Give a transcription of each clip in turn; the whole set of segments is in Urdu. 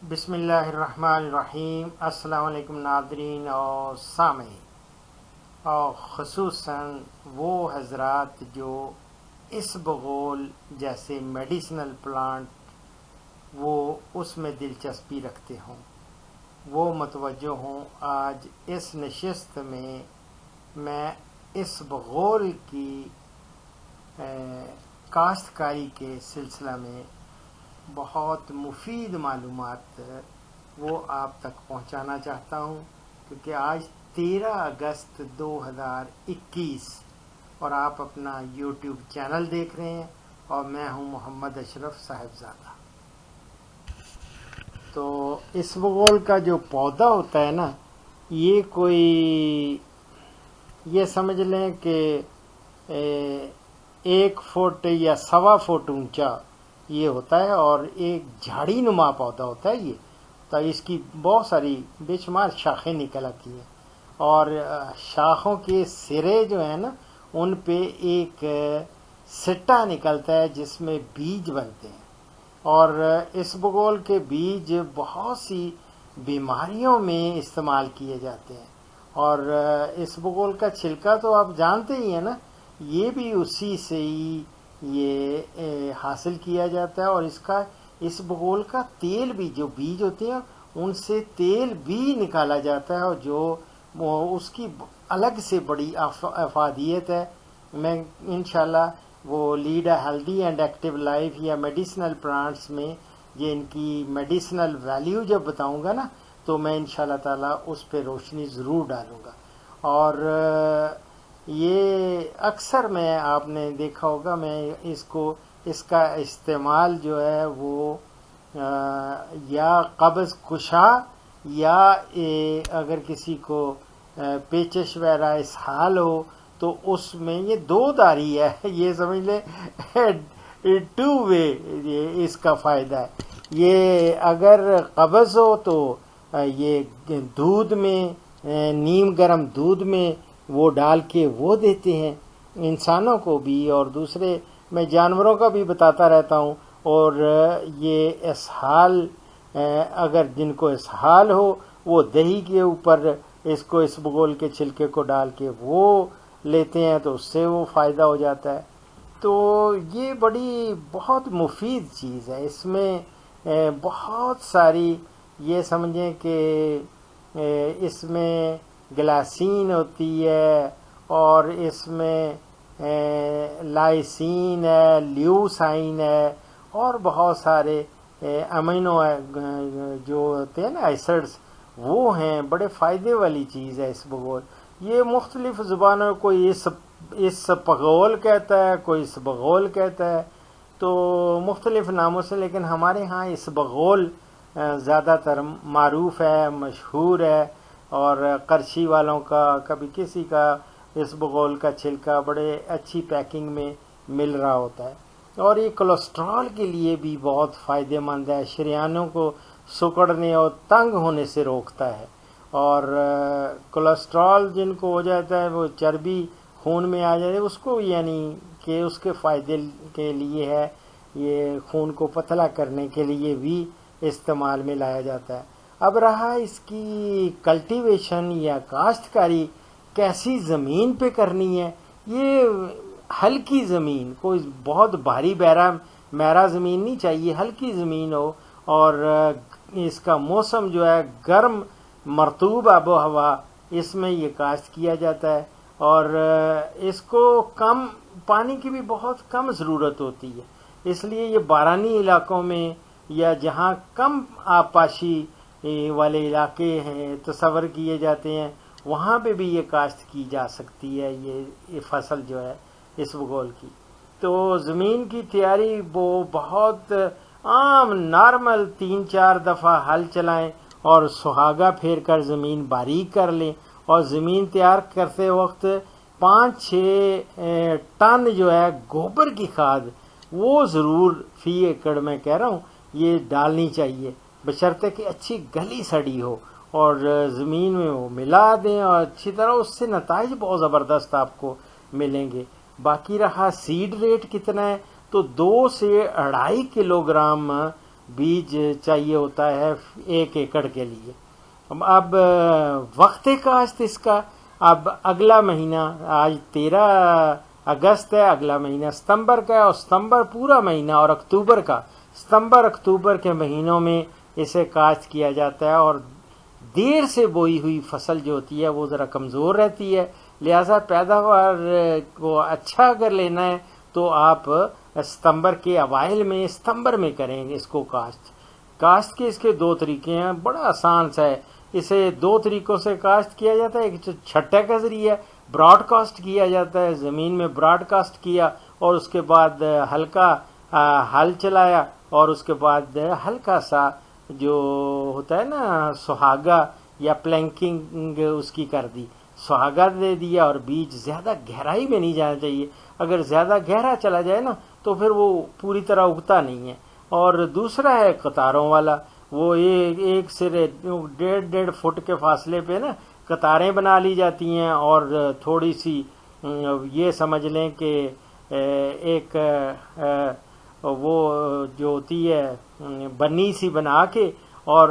بسم اللہ الرحمن الرحیم۔ السلام علیکم ناظرین اور سامعین، اور خصوصاً وہ حضرات جو اس بغول جیسے میڈیسنل پلانٹ وہ اس میں دلچسپی رکھتے ہوں، وہ متوجہ ہوں۔ آج اس نشست میں اس بغول کی کاشتکاری کے سلسلہ میں بہت مفید معلومات وہ آپ تک پہنچانا چاہتا ہوں، کیونکہ آج 13 اگست 2021 اور آپ اپنا یوٹیوب چینل دیکھ رہے ہیں اور میں ہوں محمد اشرف صاحبزادہ۔ تو اس بغول کا جو پودا ہوتا ہے نا، یہ سمجھ لیں کہ 1 فٹ یا 1.25 فٹ اونچا یہ ہوتا ہے، اور ایک جھاڑی نما پودا ہوتا ہے یہ۔ تو اس کی بہت ساری بے شمار شاخیں نکل آتی ہیں، اور شاخوں کے سرے جو ہیں نا ان پہ ایک سٹا نکلتا ہے جس میں بیج بنتے ہیں، اور اس بغول کے بیج بہت سی بیماریوں میں استعمال کیے جاتے ہیں۔ اور اس بغول کا چھلکا تو آپ جانتے ہی ہیں نا، یہ بھی اسی سے ہی یہ حاصل کیا جاتا ہے، اور اس بغول کا تیل بھی، جو بیج ہوتے ہیں ان سے تیل بھی نکالا جاتا ہے، اور جو اس کی الگ سے بڑی افادیت ہے۔ میں انشاءاللہ وہ lead a healthy and active life یا میڈیسنل پلانٹس میں یہ ان کی میڈیسنل ویلیو جب بتاؤں گا نا، تو میں انشاءاللہ تعالیٰ اس پہ روشنی ضرور ڈالوں گا۔ اور یہ اکثر آپ نے دیکھا ہوگا، میں اس کا استعمال جو ہے وہ یا قبض کشا، یا اگر کسی کو پیچش وغیرہ اسہال ہو تو اس میں یہ 2 داری ہے، یہ سمجھ لیں 2 وے اس کا فائدہ ہے۔ یہ اگر قبض ہو تو یہ دودھ میں، نیم گرم دودھ میں وہ ڈال کے وہ دیتے ہیں انسانوں کو بھی، اور دوسرے میں جانوروں کا بھی بتاتا رہتا ہوں۔ اور یہ اسہال، اگر جن کو اسہال ہو وہ دہی کے اوپر اس بغول کے چھلکے کو ڈال کے وہ لیتے ہیں تو اس سے وہ فائدہ ہو جاتا ہے۔ تو یہ بہت مفید چیز ہے۔ اس میں بہت ساری، یہ سمجھیں کہ اس میں گلاسین ہوتی ہے، اور اس میں لائسین ہے، لیوسائن ہے، اور بہت سارے امینو جو ہوتے ہیں نا ایسڈز، وہ ہیں۔ بڑے فائدے والی چیز ہے اس بغول۔ یہ مختلف زبانوں، کوئی اس بغول کہتا ہے، کوئی اس بغول کہتا ہے، تو مختلف ناموں سے، لیکن ہمارے ہاں اس بغول زیادہ تر معروف ہے، مشہور ہے۔ اور کرچی والوں کا، کبھی کسی کا اس بغول کا چھلکا بڑے اچھی پیکنگ میں مل رہا ہوتا ہے۔ اور یہ کولیسٹرول کے لیے بھی بہت فائدہ مند ہے، شریانوں کو سکڑنے اور تنگ ہونے سے روکتا ہے۔ اور کولیسٹرول جن کو ہو جاتا ہے، وہ چربی خون میں آ جائے، اس کو یعنی کہ اس کے فائدے کے لیے ہے، یہ خون کو پتلا کرنے کے لیے بھی استعمال میں لایا جاتا ہے۔ اب رہا اس کی کلٹیویشن یا کاشتکاری کیسی زمین پہ کرنی ہے، یہ ہلکی زمین، کوئی بہت بھاری میرا زمین نہیں چاہیے، ہلکی زمین ہو، اور اس کا موسم جو ہے گرم مرطوب آب و ہوا، اس میں یہ کاشت کیا جاتا ہے۔ اور اس کو کم پانی کی بھی بہت کم ضرورت ہوتی ہے، اس لیے یہ بارانی علاقوں میں یا جہاں کم آبپاشی والے علاقے ہیں تصور کیے جاتے ہیں، وہاں پہ بھی یہ کاشت کی جا سکتی ہے، یہ فصل جو ہے اس بغول کی۔ تو زمین کی تیاری وہ بہت عام نارمل 3-4 دفعہ ہل چلائیں اور سہاگا پھیر کر زمین باریک کر لیں، اور زمین تیار کرتے وقت 5-6 ٹن جو ہے گوبر کی کھاد وہ ضرور فی ایکڑ میں کہہ رہا ہوں یہ ڈالنی چاہیے، بشرطے کہ اچھی گلی سڑی ہو، اور زمین میں وہ ملا دیں، اور اچھی طرح اس سے نتائج بہت زبردست آپ کو ملیں گے۔ باقی رہا سیڈ ریٹ کتنا ہے، تو 2 سے 2.5 کلو گرام بیج چاہیے ہوتا ہے 1 ایکڑ کے لیے۔ اب وقت کاشت اس کا، اب اگلا مہینہ، آج 13 اگست ہے، اگلا مہینہ ستمبر کا ہے، اور ستمبر پورا مہینہ اور اکتوبر کا، ستمبر اکتوبر کے مہینوں میں اسے کاشت کیا جاتا ہے۔ اور دیر سے بوئی ہوئی فصل جو ہوتی ہے وہ ذرا کمزور رہتی ہے، لہذا پیداوار کو اچھا اگر لینا ہے تو آپ ستمبر کے اوائل میں، ستمبر میں کریں گے اس کو کاشت کے اس کے 2 طریقے ہیں، بڑا آسان سا ہے۔ اسے 2 طریقوں سے کاشت کیا جاتا ہے، ایک چھٹے کا ذریعہ براڈ کاسٹ کیا جاتا ہے، زمین میں براڈ کاسٹ کیا اور اس کے بعد ہلکا ہل چلایا، اور اس کے بعد ہلکا سا جو ہوتا ہے نا سہاگا یا پلینکنگ اس کی کر دی، سہاگا دے دیا، اور بیج زیادہ گہرائی میں نہیں جانا چاہیے، اگر زیادہ گہرا چلا جائے نا تو پھر وہ پوری طرح اگتا نہیں ہے۔ اور دوسرا ہے قطاروں والا، وہ ایک سے 1.5 فٹ کے فاصلے پہ نا قطاریں بنا لی جاتی ہیں، اور تھوڑی سی یہ سمجھ لیں کہ ایک وہ جو ہوتی ہے بنی سی بنا کے، اور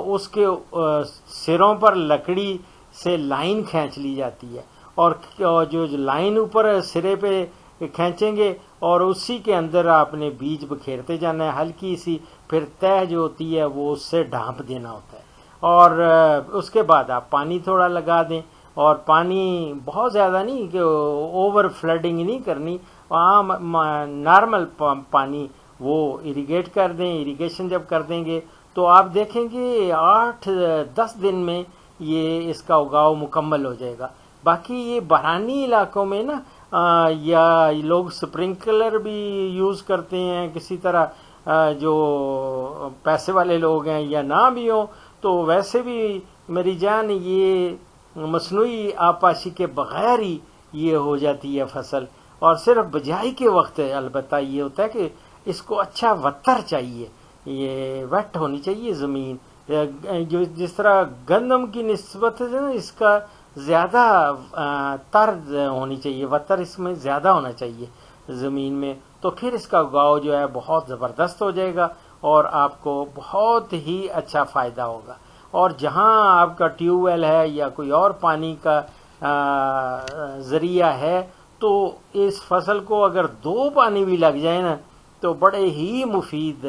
اس کے سروں پر لکڑی سے لائن کھینچ لی جاتی ہے، اور جو لائن اوپر سرے پہ کھینچیں گے اور اسی کے اندر آپ نے بیج بکھیرتے جانا ہے، ہلکی سی پھر تہ جو ہوتی ہے وہ اس سے ڈھانپ دینا ہوتا ہے، اور اس کے بعد آپ پانی تھوڑا لگا دیں، اور پانی بہت زیادہ نہیں کہ اوور فلڈنگ نہیں کرنی، عام نارمل پانی وہ اریگیٹ کر دیں۔ اریگیشن جب کر دیں گے تو آپ دیکھیں گے 8-10 دن میں یہ اس کا اگاؤ مکمل ہو جائے گا۔ باقی یہ بارانی علاقوں میں نا یا لوگ سپرنکلر بھی یوز کرتے ہیں کسی طرح، جو پیسے والے لوگ ہیں یا نہ بھی ہوں تو ویسے بھی میری جان یہ مصنوعی آبپاشی کے بغیر ہی یہ ہو جاتی ہے فصل۔ اور صرف بجائی کے وقت البتہ یہ ہوتا ہے کہ اس کو اچھا وتر چاہیے، یہ ویٹ ہونی چاہیے زمین، جو جس طرح گندم کی نسبت ہے نا اس کا زیادہ تر ہونی چاہیے، وتر اس میں زیادہ ہونا چاہیے زمین میں، تو پھر اس کا اگاؤ جو ہے بہت زبردست ہو جائے گا اور آپ کو بہت ہی اچھا فائدہ ہوگا۔ اور جہاں آپ کا ٹیوب ویل ہے یا کوئی اور پانی کا ذریعہ ہے تو اس فصل کو اگر 2 پانی بھی لگ جائیں نا تو بڑے ہی مفید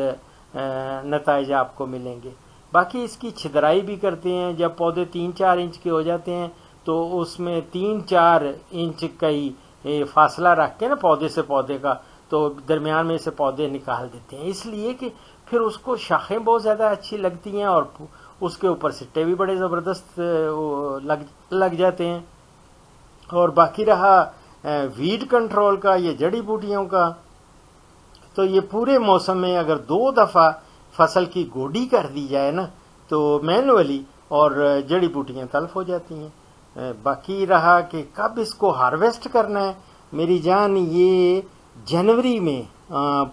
نتائج آپ کو ملیں گے۔ باقی اس کی چھدرائی بھی کرتے ہیں، جب پودے 3-4 انچ کے ہو جاتے ہیں تو اس میں 3-4 انچ کا ہی فاصلہ رکھ کے نا پودے سے پودے کا، تو درمیان میں سے پودے نکال دیتے ہیں، اس لیے کہ پھر اس کو شاخیں بہت زیادہ اچھی لگتی ہیں اور اس کے اوپر سٹے بھی بڑے زبردست لگ جاتے ہیں۔ اور باقی رہا ویڈ کنٹرول کا، یہ جڑی بوٹیوں کا، تو یہ پورے موسم میں اگر 2 دفعہ فصل کی گوڈی کر دی جائے نا تو مینولی، اور جڑی بوٹیاں تلف ہو جاتی ہیں۔ باقی رہا کہ کب اس کو ہارویسٹ کرنا ہے، میری جان یہ جنوری میں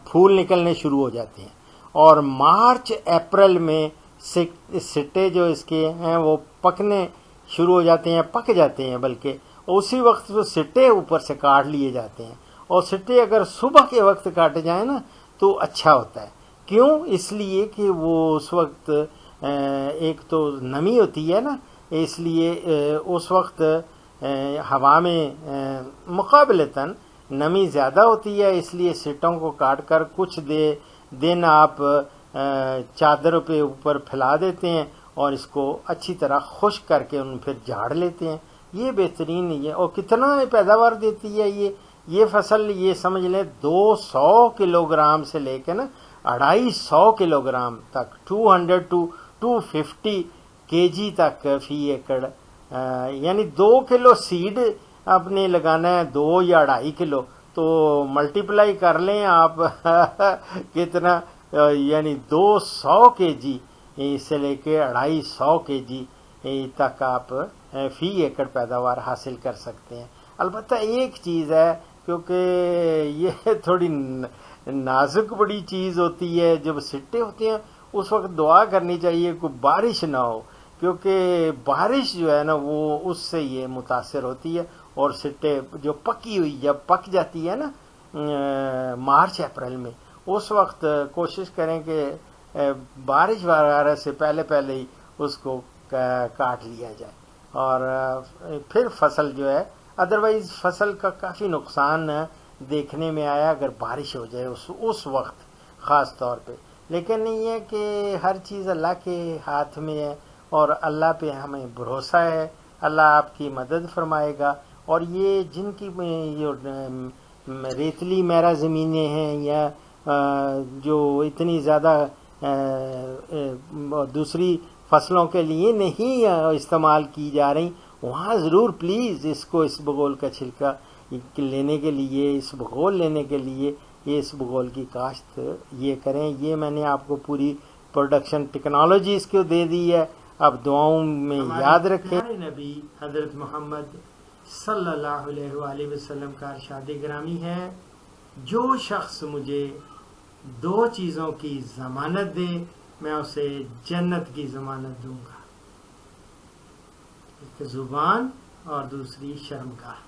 پھول نکلنے شروع ہو جاتے ہیں، اور مارچ اپریل میں سٹے جو اس کے ہیں وہ پکنے شروع ہو جاتے ہیں، پک جاتے ہیں بلکہ، اسی وقت جو سٹے اوپر سے کاٹ لیے جاتے ہیں، اور سٹے اگر صبح کے وقت کاٹے جائیں نا تو اچھا ہوتا ہے۔ کیوں؟ اس لیے کہ وہ اس وقت ایک تو نمی ہوتی ہے نا، اس لیے اس وقت ہوا میں مقابلتاً نمی زیادہ ہوتی ہے، اس لیے سٹوں کو کاٹ کر کچھ دن آپ چادر پہ اوپر پھیلا دیتے ہیں اور اس کو اچھی طرح خشک کر کے پھر جھاڑ لیتے ہیں، یہ بہترین ہے۔ اور کتنا پیداوار دیتی ہے یہ فصل، یہ سمجھ لیں 200 کلو گرام سے لے کے نا 250 کلو گرام تک، 200 to 250 kg تک فی ایکڑ، یعنی 2 کلو سیڈ آپ نے لگانا ہے، 2 یا 2.5 کلو، تو ملٹیپلائی کر لیں آپ کتنا، یعنی 200 kg سے لے کے 250 kg تک آپ فی ایکڑ پیداوار حاصل کر سکتے ہیں۔ البتہ ایک چیز ہے، کیونکہ یہ تھوڑی نازک بڑی چیز ہوتی ہے، جب سٹے ہوتے ہیں اس وقت دعا کرنی چاہیے کوئی بارش نہ ہو، کیونکہ بارش جو ہے نا وہ اس سے یہ متاثر ہوتی ہے، اور سٹے جو پکی ہوئی جب پک جاتی ہے نا مارچ اپریل میں، اس وقت کوشش کریں کہ بارش وغیرہ سے پہلے پہلے ہی اس کو کاٹ لیا جائے، اور پھر فصل جو ہے، ادروائز فصل کا کافی نقصان دیکھنے میں آیا اگر بارش ہو جائے اس وقت خاص طور پہ. لیکن یہ ہے کہ ہر چیز اللہ کے ہاتھ میں ہے، اور اللہ پہ ہمیں بھروسہ ہے، اللہ آپ کی مدد فرمائے گا. اور یہ جن کی ریتلی میرا زمینیں ہیں، یا جو اتنی زیادہ دوسری فصلوں کے لیے نہیں استعمال کی جا رہی، وہاں ضرور پلیز اس بغول کا چھلکا لینے کے لیے، اس بغول لینے کے لیے اس بغول کی کاشت یہ کریں. یہ میں نے آپ کو پوری پروڈکشن ٹیکنالوجی اس کو دے دی ہے. اب دعاؤں میں یاد رکھیں. نبی حضرت محمد صلی اللہ علیہ وآلہ وسلم کا ارشاد گرامی ہے، جو شخص مجھے 2 چیزوں کی ضمانت دے میں اسے جنت کی ضمانت دوں گا، ایک زبان اور دوسری شرمگاہ.